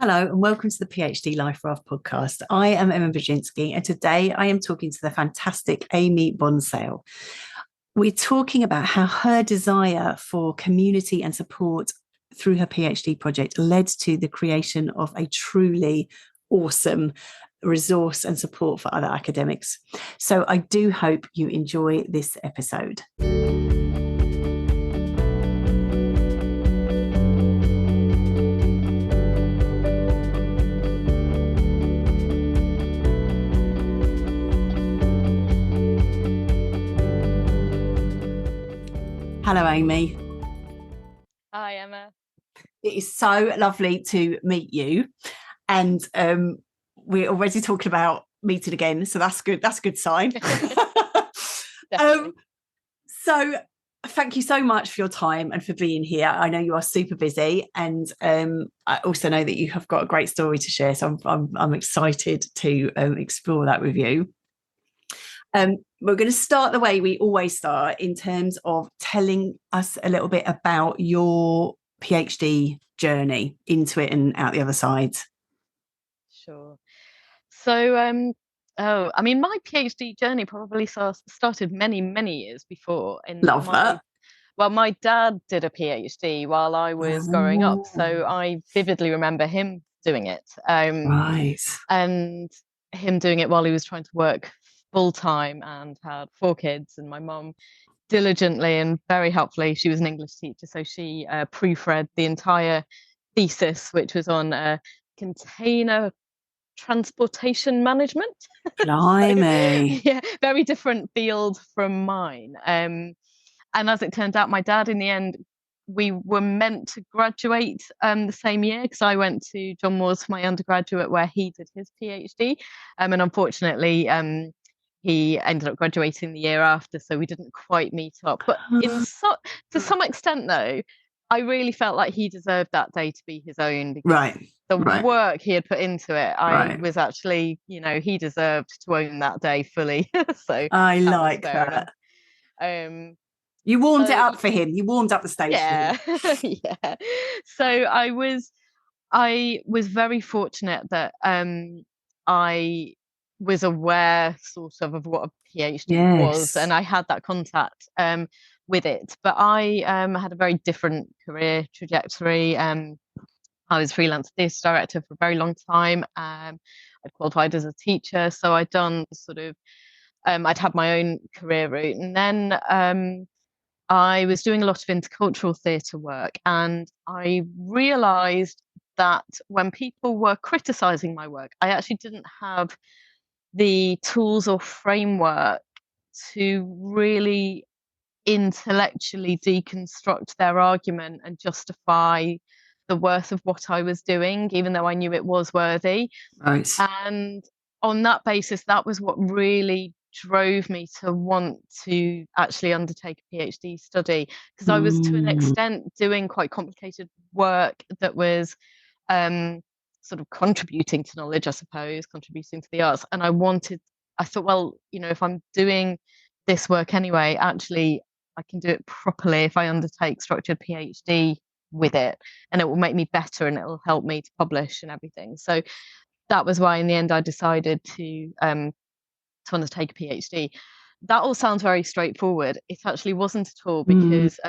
Hello and welcome to the PhD Life Raft podcast. I am Emma Brzezinski and today I am talking to the fantastic Amy Bonsall. We're talking about how her desire for community and support through her PhD project led to the creation of a truly awesome resource and support for other academics. So I do hope you enjoy this episode. Hello, Amy. Hi, Emma. It is so lovely to meet you. And we're already talking about meeting again. So that's good. That's a good sign. So thank you so much for your time and for being here. I know you are super busy. And I also know that you have got a great story to share. So I'm excited to explore that with you. We're going to start the way we always start in terms of telling us a little bit about your PhD journey into it and out the other side. Sure. So, my PhD journey probably started many years before. Love that. Well, my dad did a PhD while I was growing up, so I vividly remember him doing it. Right. And him doing it while he was trying to work full time and had 4 kids, and my mum diligently and very helpfully, she was an English teacher, so she proofread the entire thesis, which was on container transportation management. Blimey. So, yeah, very different field from mine. And as it turned out, my dad, in the end, we were meant to graduate the same year, because I went to John Moores for my undergraduate where he did his PhD. And unfortunately, he ended up graduating the year after, so we didn't quite meet up. But to some extent, though, I really felt like he deserved that day to be his own, because the work he had put into it, I was actually, he deserved to own that day fully. So I like that. You warmed it up for him. You warmed up the stage for him. Yeah. So I was very fortunate that I was aware sort of what a PhD was, and I had that contact with it. But I had a very different career trajectory. I was freelance thesis director for a very long time. I'd qualified as a teacher, so I'd done sort of I'd had my own career route, and then I was doing a lot of intercultural theatre work, and I realised that when people were criticising my work, I actually didn't have the tools or framework to really intellectually deconstruct their argument and justify the worth of what I was doing, even though I knew it was worthy. Right. And on that basis, that was what really drove me to want to actually undertake a PhD study, because I was to an extent doing quite complicated work that was sort of contributing to knowledge, I suppose, contributing to the arts. And I thought, well, if I'm doing this work anyway, actually, I can do it properly if I undertake structured PhD with it, and it will make me better and it will help me to publish and everything. So that was why in the end I decided to undertake a PhD. That all sounds very straightforward. It actually wasn't at all, because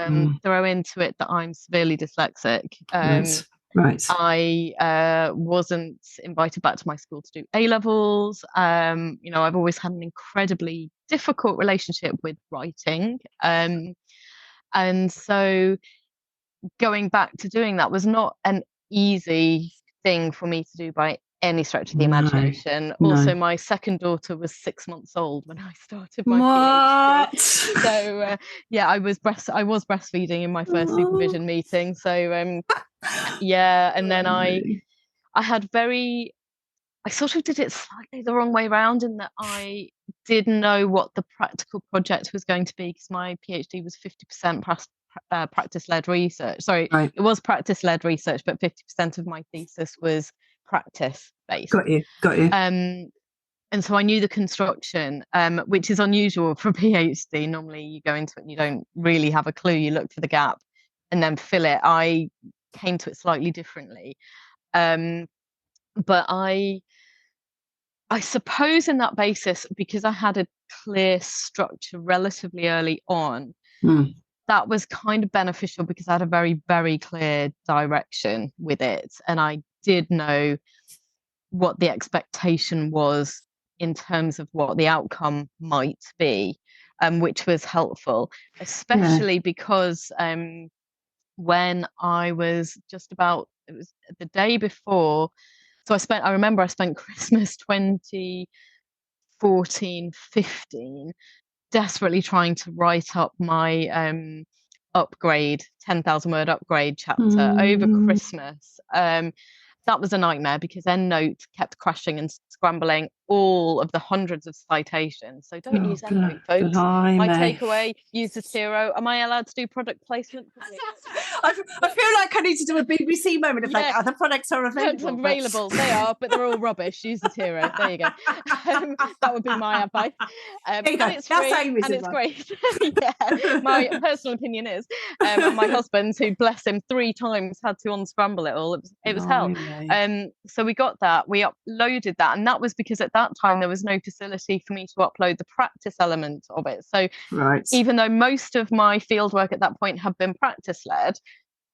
throw into it that I'm severely dyslexic. Right. I wasn't invited back to my school to do A-levels. I've always had an incredibly difficult relationship with writing. And so going back to doing that was not an easy thing for me to do by any stretch of the imagination. Also, my second daughter was 6 months old when I started my PhD. So I was breastfeeding in my first supervision meeting. So and then I sort of did it slightly the wrong way around, in that I did know what the practical project was going to be, because my PhD was 50% practice-led research. Sorry, It was practice-led research, but 50% of my thesis was practice-based. Got you. And so I knew the construction, which is unusual for a PhD. Normally you go into it and you don't really have a clue. You look for the gap and then fill it. I came to it slightly differently. But I suppose in that basis, because I had a clear structure relatively early on, that was kind of beneficial because I had a very, very clear direction with it. And I did know what the expectation was in terms of what the outcome might be, which was helpful, especially because when I was it was the day before. So I remember I spent Christmas 2014, 15 desperately trying to write up my upgrade, 10,000 word upgrade chapter over Christmas. That was a nightmare because EndNote kept crashing and scrambling all of the hundreds of citations. So don't use EndNote, folks. My takeaway, use Zotero. Am I allowed to do product placement? I feel like I need to do a BBC moment of like, the products are available. They are, but they're all rubbish. Use Zotero. There you go. That would be my advice. There you go. And it's free and it's great. Yeah, my personal opinion is. And my husband, who bless him 3 times, had to unscramble it all. It was hell. So we got that. We uploaded that, and that was because at that time there was no facility for me to upload the practice element of it. So even though most of my fieldwork at that point had been practice led,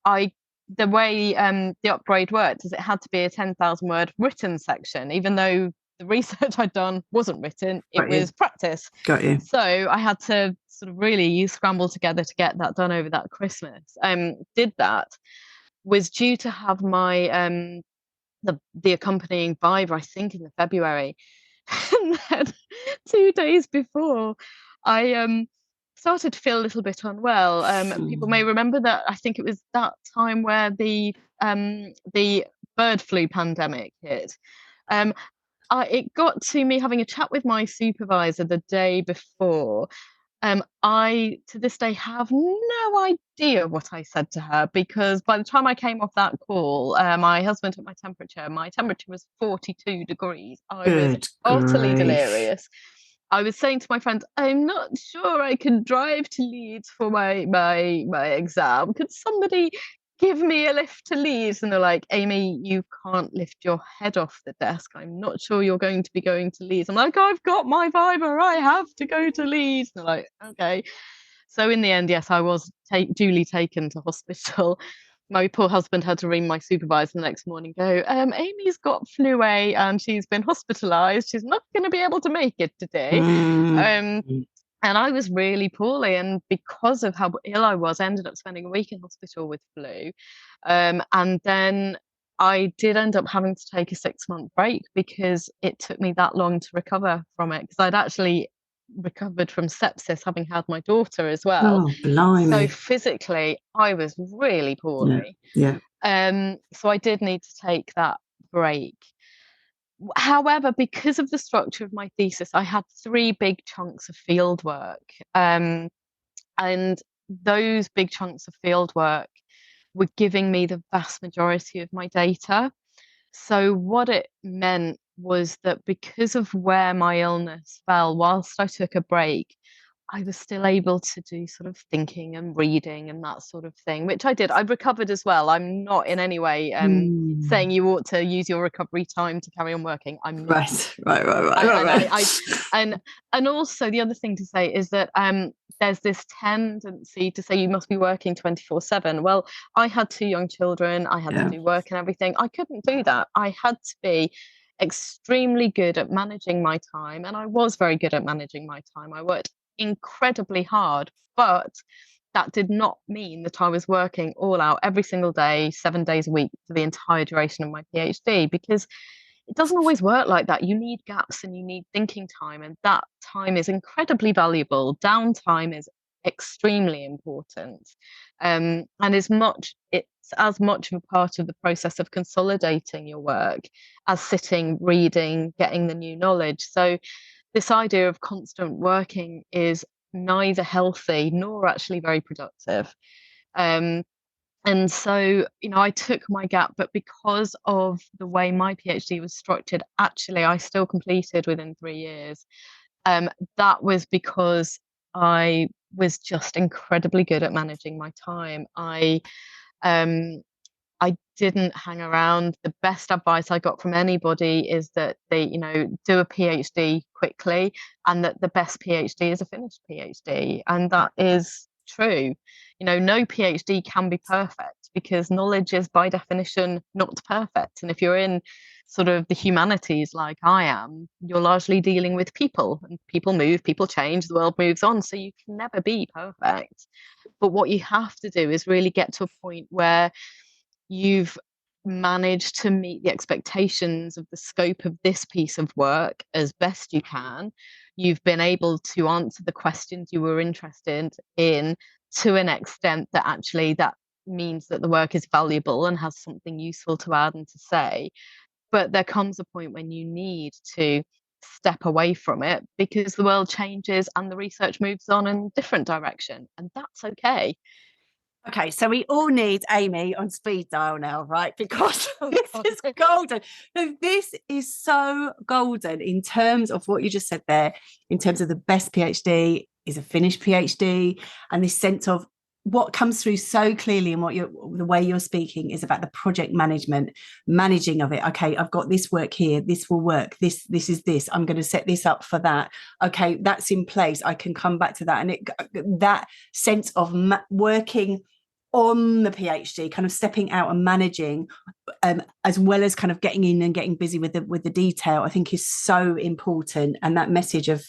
the way the upgrade worked is it had to be a 10,000 word written section, even though the research I'd done wasn't written, it was practice. Got you. So I had to sort of really scramble together to get that done over that Christmas. Did that, was due to have my the accompanying Viva, I think, in the February. And then 2 days before, I started to feel a little bit unwell. People may remember that I think it was that time where the bird flu pandemic hit. It got to me having a chat with my supervisor the day before. I, to this day, have no idea what I said to her, because by the time I came off that call, my husband took my temperature. My temperature was 42 degrees. I was utterly delirious. I was saying to my friends, I'm not sure I can drive to Leeds for my exam. Could somebody give me a lift to Leeds? And they're like, Amy, you can't lift your head off the desk. I'm not sure you're going to be going to Leeds. I'm like, I've got my Viva. I have to go to Leeds. And they're like, okay. So in the end, yes, I was duly taken to hospital. My poor husband had to ring my supervisor the next morning and go, Amy's got flu A and she's been hospitalized. She's not going to be able to make it today. And I was really poorly. And because of how ill I was, I ended up spending a week in hospital with flu. And then I did end up having to take a 6-month break because it took me that long to recover from it. Because I'd actually recovered from sepsis, having had my daughter as well. Oh, blimey. So physically, I was really poorly. Yeah. So I did need to take that break. However, because of the structure of my thesis, I had 3 big chunks of field work. And those big chunks of field work were giving me the vast majority of my data. So what it meant was that because of where my illness fell, whilst I took a break, I was still able to do sort of thinking and reading and that sort of thing, which I did. I recovered as well. I'm not in any way saying you ought to use your recovery time to carry on working. I'm not. Right. And also the other thing to say is that there's this tendency to say you must be working 24/7. Well, I had 2 young children. I had to do work and everything. I couldn't do that. I had to be extremely good at managing my time, and I was very good at managing my time. I worked incredibly hard, but that did not mean that I was working all out every single day, 7 days a week for the entire duration of my PhD, because it doesn't always work like that. You need gaps and you need thinking time, and that time is incredibly valuable. Downtime is extremely important, and it's as much of a part of the process of consolidating your work as sitting, reading, getting the new knowledge. So this idea of constant working is neither healthy nor actually very productive. And so, I took my gap, but because of the way my PhD was structured, actually, I still completed within 3 years. That was because I was just incredibly good at managing my time. I didn't hang around. The best advice I got from anybody is that they, do a PhD quickly, and that the best PhD is a finished PhD. And that is true. No PhD can be perfect, because knowledge is by definition not perfect. And if you're in sort of the humanities like I am, you're largely dealing with people, and people move, people change, the world moves on. So you can never be perfect. But what you have to do is really get to a point where you've managed to meet the expectations of the scope of this piece of work as best you can. You've been able to answer the questions you were interested in to an extent that actually that means that the work is valuable and has something useful to add and to say. But there comes a point when you need to step away from it, because the world changes and the research moves on in a different direction, and that's okay. Okay, so we all need Amy on speed dial now, right? Because this is golden. No, this is so golden in terms of what you just said there, in terms of the best PhD is a finished PhD, and this sense of what comes through so clearly and the way you're speaking is about the project managing of it. Okay, I've got this work here, this will work, this is this, I'm going to set this up for that. Okay, that's in place, I can come back to that. And that sense of working on the PhD, kind of stepping out and managing, as well as kind of getting in and getting busy with the detail, I think is so important. And that message of,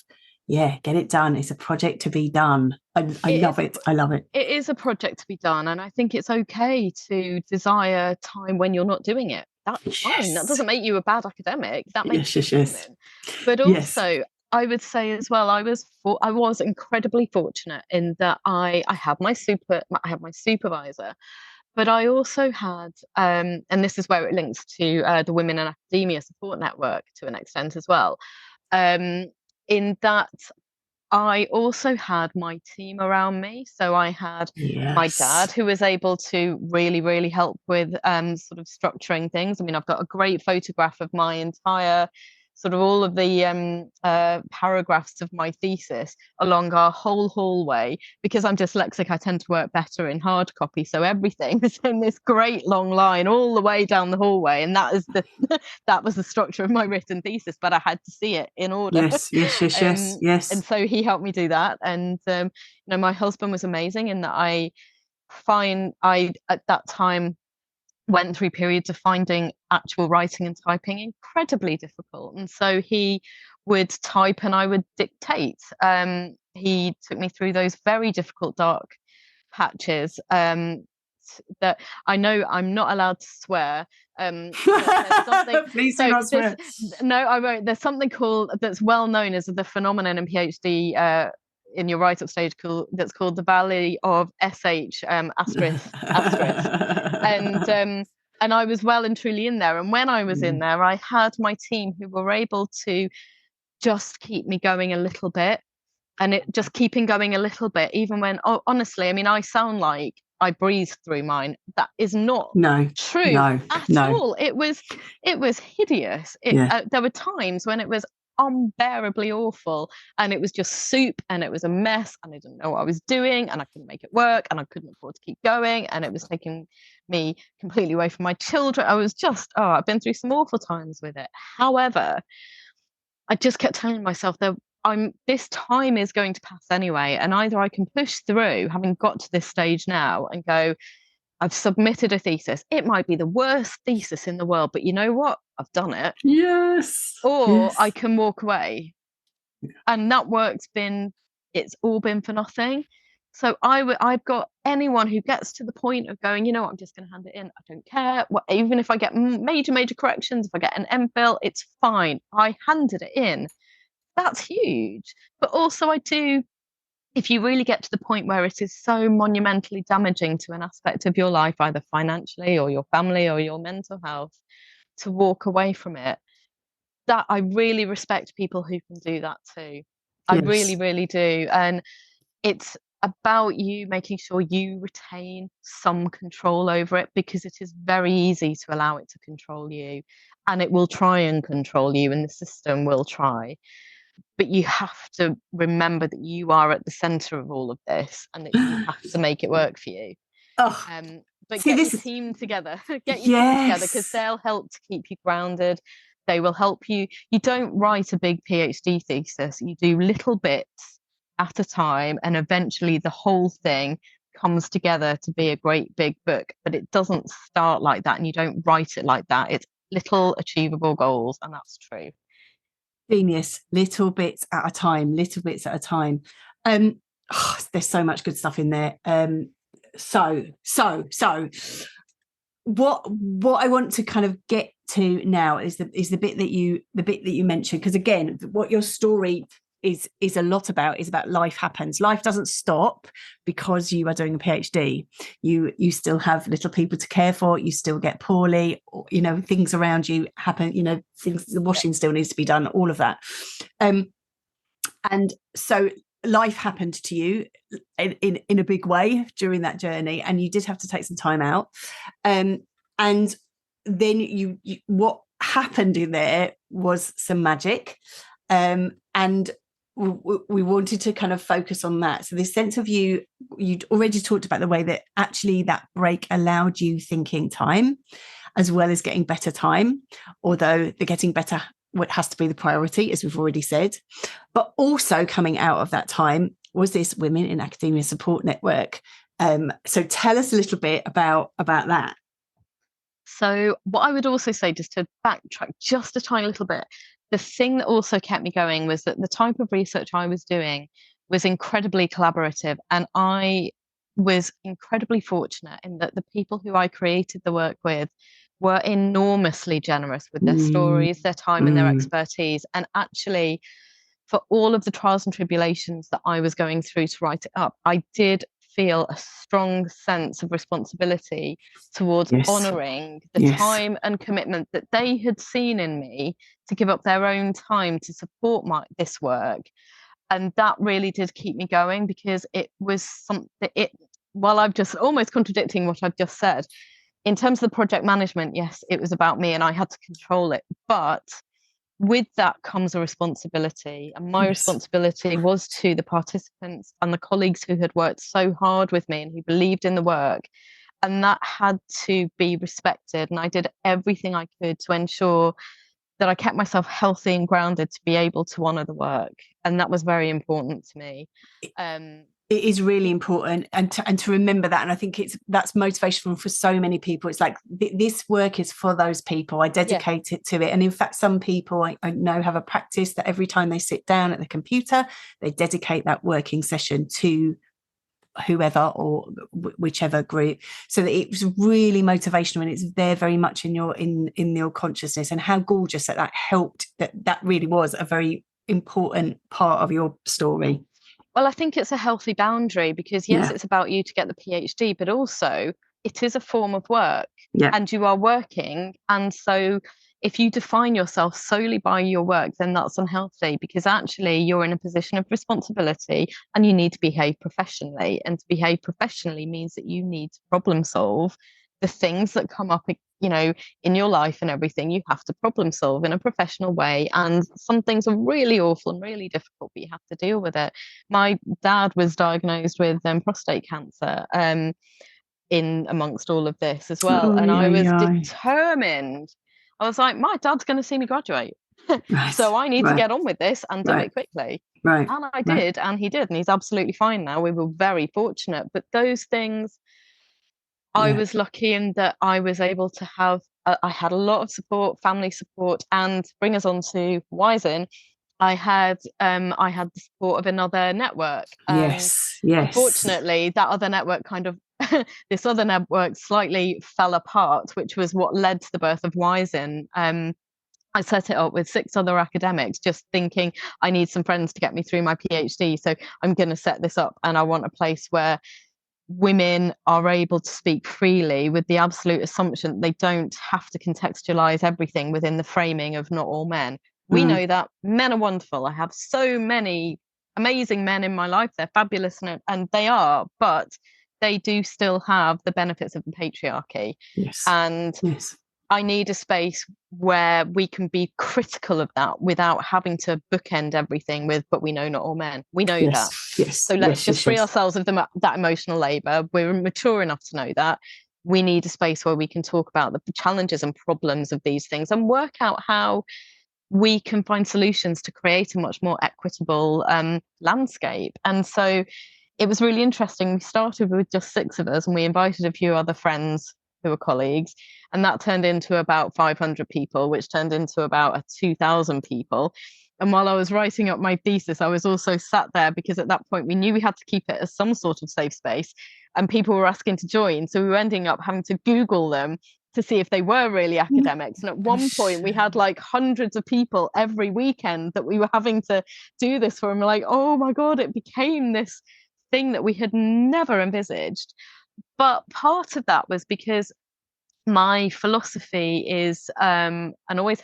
yeah, get it done. It's a project to be done. I love it. I love it. It is a project to be done. And I think it's okay to desire time when you're not doing it. That's fine. That doesn't make you a bad academic. That makes you human. But also, I would say as well, I was incredibly fortunate in that I had my supervisor, but I also had, and this is where it links to the Women in Academia Support Network to an extent as well, in that I also had my team around me. So I had my dad, who was able to really, really help with sort of structuring things. I mean, I've got a great photograph of my entire sort of all of the paragraphs of my thesis along our whole hallway. Because I'm dyslexic, I tend to work better in hard copy. So everything is in this great long line all the way down the hallway. And that is that was the structure of my written thesis, but I had to see it in order. Yes. And so he helped me do that. And my husband was amazing in that I at that time went through periods of finding actual writing and typing incredibly difficult. And so he would type and I would dictate. He took me through those very difficult dark patches that I know I'm not allowed to swear. Please do not swear. No, I won't. There's something that's well known as the phenomenon in PhD in your write-up stage that's called the Valley of SH asterisk. And I was well and truly in there. And when I was in there, I had my team who were able to just keep me going a little bit, and it just keeping going a little bit, even when, honestly, I mean, I sound like I breathe through mine. That is not true at all. It was hideous. There were times when it was unbearably awful, and it was just soup, and it was a mess, and I didn't know what I was doing, and I couldn't make it work, and I couldn't afford to keep going, and it was taking me completely away from my children. I was just, I've been through some awful times with it. However, I just kept telling myself that this time is going to pass anyway, and either I can push through, having got to this stage now, and go, I've submitted a thesis. It might be the worst thesis in the world, but you know what? I've done it. Yes. Or I can walk away. And that work's it's all been for nothing. So I've got anyone who gets to the point of going, I'm just going to hand it in. I don't care. Even if I get major corrections, if I get an MPhil, it's fine. I handed it in. That's huge. But also if you really get to the point where it is so monumentally damaging to an aspect of your life, either financially or your family or your mental health, to walk away from it, that I really respect people who can do that too. I really, really do. And it's about you making sure you retain some control over it, because it is very easy to allow it to control you, and it will try and control you, and the system will try. But you have to remember that you are at the center of all of this, and that you have to make it work for you. But get your team together. Get your team together, because they'll help to keep you grounded. They will help you. You don't write a big PhD thesis. You do little bits at a time, and eventually the whole thing comes together to be a great big book. But it doesn't start like that, and you don't write it like that. It's little achievable goals, and that's true. Genius. Little bits at a time. There's so much good stuff in there. So what I want to kind of get to now is the bit that you mentioned, because again, what your story is a lot about is about life happens. Life doesn't stop because you are doing a PhD. You still have little people to care for. You still get poorly. You know, things around you happen. You know, things. The washing still needs to be done. All of that. And so life happened to you in a big way during that journey, and you did have to take some time out. And then you what happened in there was some magic, and we wanted to kind of focus on that. So this sense of you'd already talked about the way that actually that break allowed you thinking time as well as getting better time, although the getting better what has to be the priority, as we've already said. But also coming out of that time was this Women in Academia Support Network. So tell us a little bit about that. So what I would also say, just to backtrack just a tiny little bit, the thing that also kept me going was that the type of research I was doing was incredibly collaborative. And I was incredibly fortunate in that the people who I created the work with were enormously generous with their stories, their time and their expertise. And actually, for all of the trials and tribulations that I was going through to write it up, I did feel a strong sense of responsibility towards honouring the time and commitment that they had seen in me to give up their own time to support this work. And that really did keep me going, because it was something, while I'm just almost contradicting what I've just said, in terms of the project management, yes, it was about me and I had to control it. But with that comes a responsibility, and my responsibility was to the participants and the colleagues who had worked so hard with me and who believed in the work, and that had to be respected. And I did everything I could to ensure that I kept myself healthy and grounded to be able to honour the work, and that was very important to me. It is really important, and to remember that. And I think that's motivational for so many people. It's like this work is for those people. I dedicate it to it. And in fact, some people I know have a practice that every time they sit down at the computer, they dedicate that working session to whoever or whichever group, so that it was really motivational, and it's there very much in your consciousness. And how gorgeous that helped, that really was a very important part of your story. Well, I think it's a healthy boundary, because yes, it's about you to get the PhD, but also it is a form of work, and you are working. And so if you define yourself solely by your work, then that's unhealthy, because actually you're in a position of responsibility and you need to behave professionally. And to behave professionally means that you need to problem solve the things that come up, you know, in your life and everything. You have to problem solve in a professional way. And some things are really awful and really difficult, but you have to deal with it. My dad was diagnosed with prostate cancer in amongst all of this as well. I was determined. I was like, my dad's going to see me graduate. So I need to get on with this and do it quickly. And I did, and he did, and he's absolutely fine now. We were very fortunate. But those things, I was lucky in that I was able to have, I had a lot of support, family support, and bring us on to WIASN. I had the support of another network. Unfortunately, that other network this other network slightly fell apart, which was what led to the birth of WIASN. I set it up with 6 other academics, just thinking I need some friends to get me through my PhD. So I'm going to set this up, and I want a place where women are able to speak freely, with the absolute assumption that they don't have to contextualize everything within the framing of not all men. We know that men are wonderful. I have so many amazing men in my life. They're fabulous, and they are, but they do still have the benefits of the patriarchy. I need a space where we can be critical of that without having to bookend everything with, but we know not all men. We know that. So let's just free ourselves of that emotional labour. We're mature enough to know that. we need a space where we can talk about the challenges and problems of these things and work out how we can find solutions to create a much more equitable landscape. And so it was really interesting. We started with just 6 of us, and we invited a few other friends who were colleagues, and that turned into about 500 people, which turned into about 2,000 people. And while I was writing up my thesis, I was also sat there because at that point we knew we had to keep it as some sort of safe space, and people were asking to join. So we were ending up having to Google them to see if they were really academics. And at one point we had like hundreds of people every weekend that we were having to do this for. And we're like, oh my God, it became this thing that we had never envisaged. But part of that was because my philosophy is, and always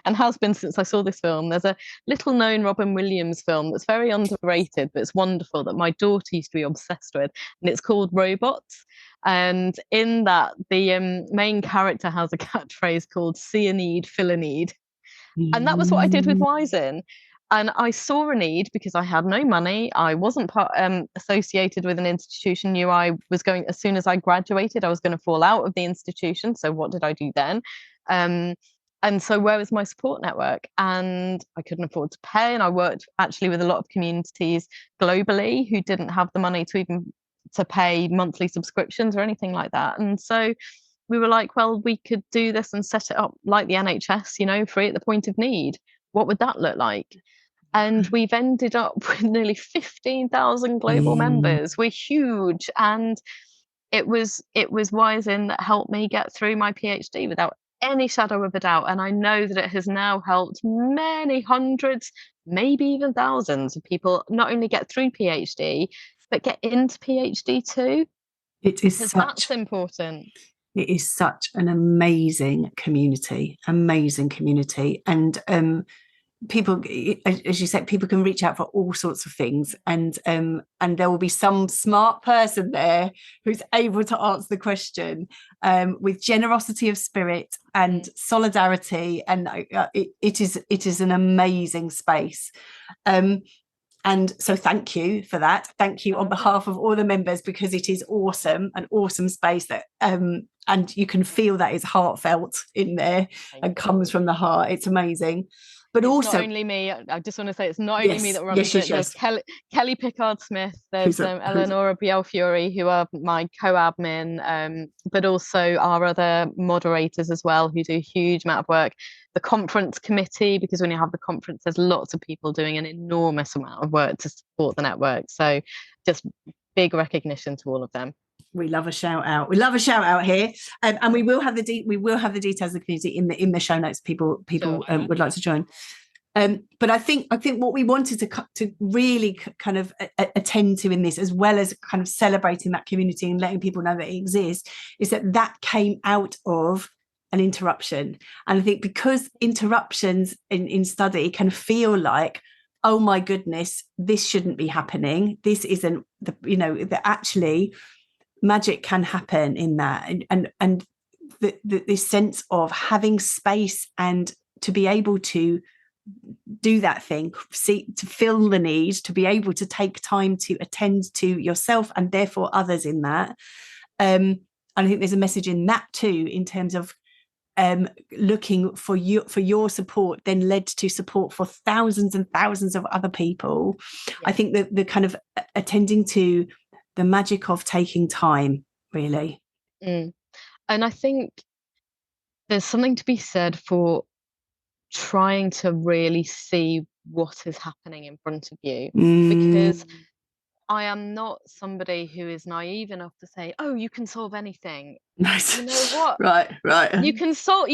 and has been since I saw this film, there's a little known Robin Williams film that's very underrated, but it's wonderful, that my daughter used to be obsessed with, and it's called Robots. And in that, the main character has a catchphrase called "see a need, fill a need." And that was what I did with WIASN. And I saw a need because I had no money. I wasn't associated with an institution. Knew I was going, as soon as I graduated, I was going to fall out of the institution. So what did I do then? And so where was my support network? And I couldn't afford to pay. And I worked actually with a lot of communities globally who didn't have the money to even to pay monthly subscriptions or anything like that. And so we were like, well, we could do this and set it up like the NHS, you know, free at the point of need. What would that look like? And we've ended up with nearly 15,000 global members. We're huge. And it was WIASN that helped me get through my PhD without any shadow of a doubt. And I know that it has now helped many hundreds, maybe even thousands of people not only get through PhD, but get into PhD too. It is that's important. It is such an amazing community. And people, as you said, people can reach out for all sorts of things, and there will be some smart person there who's able to answer the question with generosity of spirit and solidarity, and it is an amazing space. And so thank you for that. Thank you on behalf of all the members, because it is awesome, an awesome space that and you can feel that is heartfelt in there and comes from the heart. It's amazing. But it's also, not only me. I just want to say it's not only me that runs it. There's Kelly Pickard-Smith. There's Eleonora Biel-Fury, who are my co-admin, but also our other moderators as well, who do a huge amount of work. The conference committee, because when you have the conference, there's lots of people doing an enormous amount of work to support the network. So just big recognition to all of them. We love a shout out. We love a shout out here, and we will have the details of the community in the show notes. People sure. Would like to join. But I think what we wanted to really kind of attend to in this, as well as kind of celebrating that community and letting people know that it exists, is that came out of an interruption. And I think because interruptions in study can feel like, oh my goodness, this shouldn't be happening. This isn't that actually magic can happen in that, and this sense of having space and to be able to do that thing, to fill the need, to be able to take time to attend to yourself and therefore others in that. And I think there's a message in that too, in terms of looking for your support, then led to support for thousands and thousands of other people. Yeah. I think that the kind of attending to the magic of taking time, really. And I think there's something to be said for trying to really see what is happening in front of you, because I am not somebody who is naive enough to say, oh, you can solve anything. Nice. You know what? Right. You can solve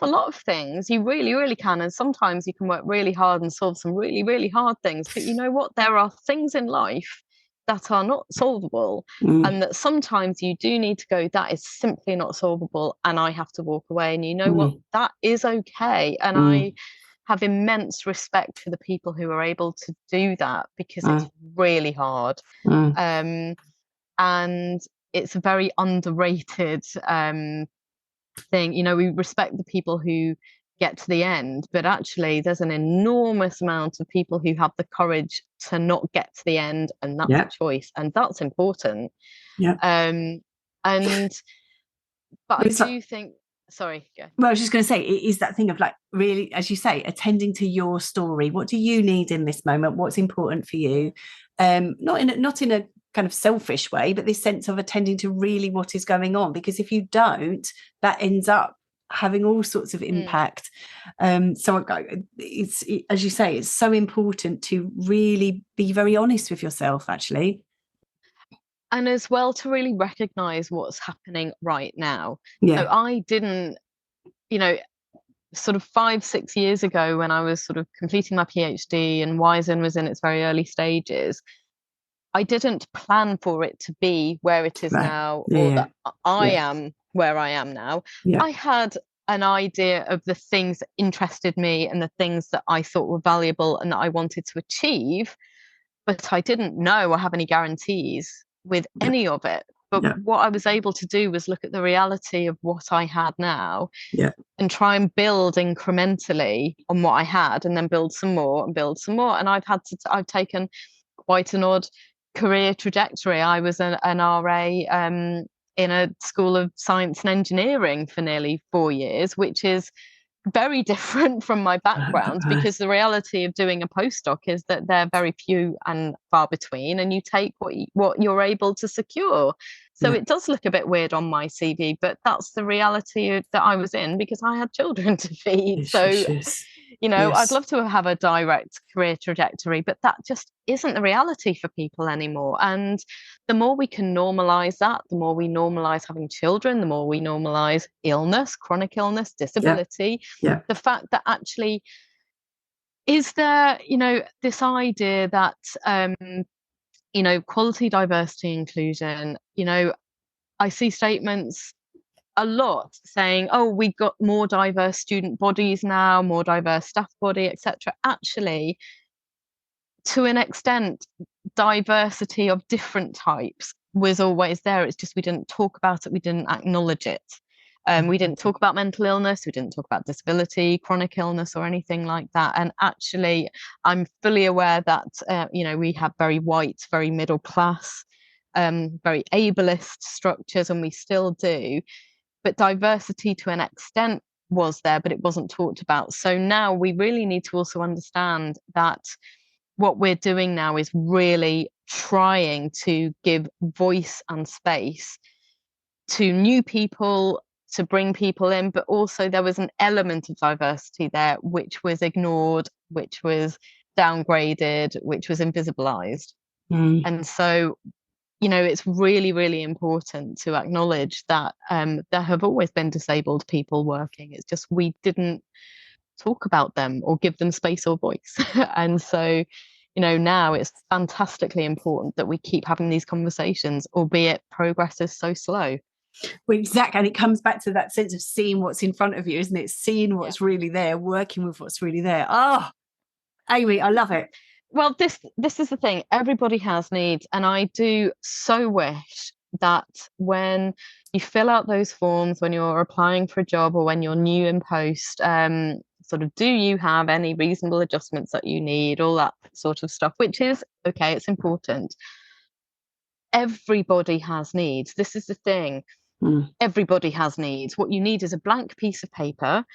a lot of things. You really, really can. And sometimes you can work really hard and solve some really, really hard things. But you know what? There are things in life that are not solvable, and that sometimes you do need to go, that is simply not solvable, and I have to walk away. And you know what? That is okay. And I have immense respect for the people who are able to do that, because it's really hard. And it's a very underrated thing. You know, we respect the people who get to the end, but actually there's an enormous amount of people who have the courage to not get to the end, and that's a choice, and that's important. And But I do think, sorry, go. Well, I was just going to say, it is that thing of like really, as you say, attending to your story. What do you need in this moment? What's important for you? Not in a kind of selfish way, but this sense of attending to really what is going on. Because if you don't, that ends up having all sorts of impact. So it's, as you say, it's so important to really be very honest with yourself, actually. And as well, to really recognize what's happening right now. Yeah. So I didn't, sort of 5-6 years ago, when I was sort of completing my PhD and WIASN was in its very early stages, I didn't plan for it to be where it is now, or that I am where I am now. I had an idea of the things that interested me and the things that I thought were valuable and that I wanted to achieve, but I didn't know or have any guarantees with any of it. But what I was able to do was look at the reality of what I had now and try and build incrementally on what I had, and then build some more and build some more. And I've taken quite an odd career trajectory. I was an RA in a school of science and engineering for nearly 4 years, which is very different from my background, because the reality of doing a postdoc is that they're very few and far between, and you take what you're able to secure. So it does look a bit weird on my CV, but that's the reality that I was in, because I had children to feed. I'd love to have a direct career trajectory, but that just isn't the reality for people anymore. And the more we can normalize that, the more we normalize having children, the more we normalize illness, chronic illness, disability, the fact that actually, is there, this idea that, quality, diversity, inclusion, I see statements a lot saying, oh, we've got more diverse student bodies now, more diverse staff body, etc. Actually, to an extent, diversity of different types was always there. It's just we didn't talk about it, we didn't acknowledge it. We didn't talk about mental illness, we didn't talk about disability, chronic illness, or anything like that. And actually, I'm fully aware that we have very white, very middle class, very ableist structures, and we still do. But diversity to an extent was there, but it wasn't talked about. So now we really need to also understand that what we're doing now is really trying to give voice and space to new people, to bring people in, but also there was an element of diversity there which was ignored, which was downgraded, which was invisibilized. And so it's really, really important to acknowledge that there have always been disabled people working. It's just we didn't talk about them or give them space or voice. And so, now it's fantastically important that we keep having these conversations, albeit progress is so slow. Well, exactly. And it comes back to that sense of seeing what's in front of you, isn't it? Seeing what's really there, working with what's really there. Oh, Amy, I love it. Well, this is the thing. Everybody has needs. And I do so wish that when you fill out those forms, when you're applying for a job or when you're new in post, sort of, do you have any reasonable adjustments that you need, all that sort of stuff, which is, okay, it's important. Everybody has needs. This is the thing. Everybody has needs. What you need is a blank piece of paper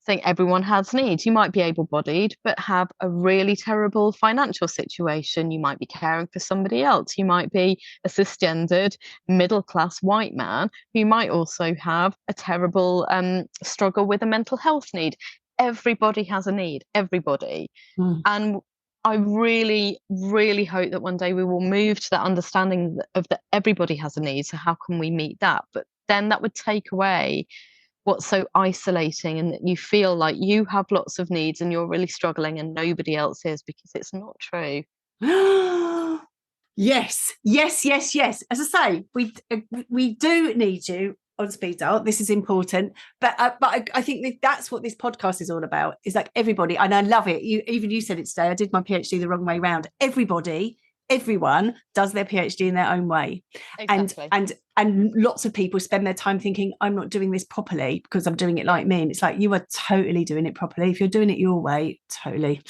saying everyone has needs. You might be able-bodied, but have a really terrible financial situation. You might be caring for somebody else. You might be a cisgendered, middle-class white man who might also have a terrible struggle with a mental health need. Everybody has a need, everybody. And I really, really hope that one day we will move to that understanding of that everybody has a need. So how can we meet that? But then that would take away what's so isolating, and that you feel like you have lots of needs and you're really struggling and nobody else is, because it's not true. Yes. As I say, we do need you on speed dial. This is important, but I think that's what this podcast is all about, is like everybody. And I love it. You said it today. I did my PhD the wrong way round. Everyone does their PhD in their own way. Exactly. And lots of people spend their time thinking, I'm not doing this properly because I'm doing it like me. And it's like, you are totally doing it properly. If you're doing it your way, totally.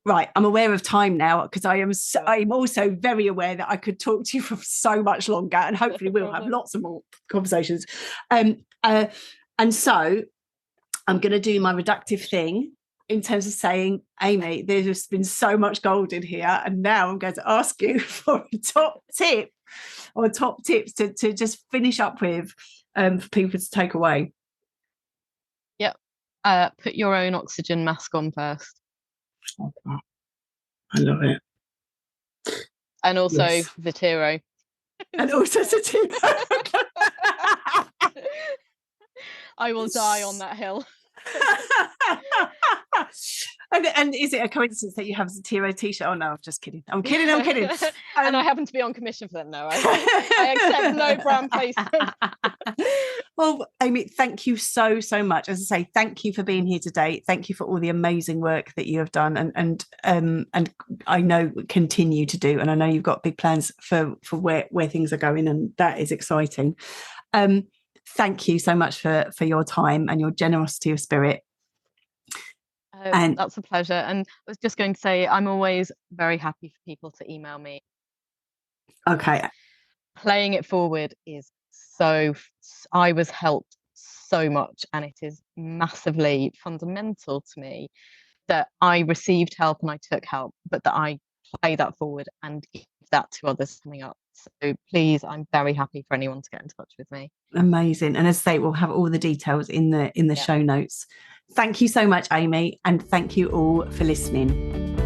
right, I'm aware of time now, because I'm also very aware that I could talk to you for so much longer, and hopefully we'll have lots of more conversations. And so I'm going to do my reductive thing in terms of saying, Amy, there's been so much gold in here, and now I'm going to ask you for a top tip or top tips to just finish up with for people to take away. Yep. Put your own oxygen mask on first. I love it. And also Vitero. And also Vitero. I will die on that hill. And is it a coincidence that you have a Zotero t-shirt? Oh no, I'm just kidding. I'm kidding. And I happen to be on commission for them now. I accept no brand placement. Well, Amy, thank you so much. As I say, thank you for being here today. Thank you for all the amazing work that you have done, and I know continue to do. And I know you've got big plans for where things are going, and that is exciting. Thank you so much for your time and your generosity of spirit. And that's a pleasure. And I was just going to say, I'm always very happy for people to email me. Okay. Playing it forward is I was helped so much, and it is massively fundamental to me that I received help and I took help, but that I play that forward and give that to others coming up. So please, I'm very happy for anyone to get in touch with me. Amazing. And as I say, we'll have all the details in the show notes. Thank you so much, Amy, and thank you all for listening.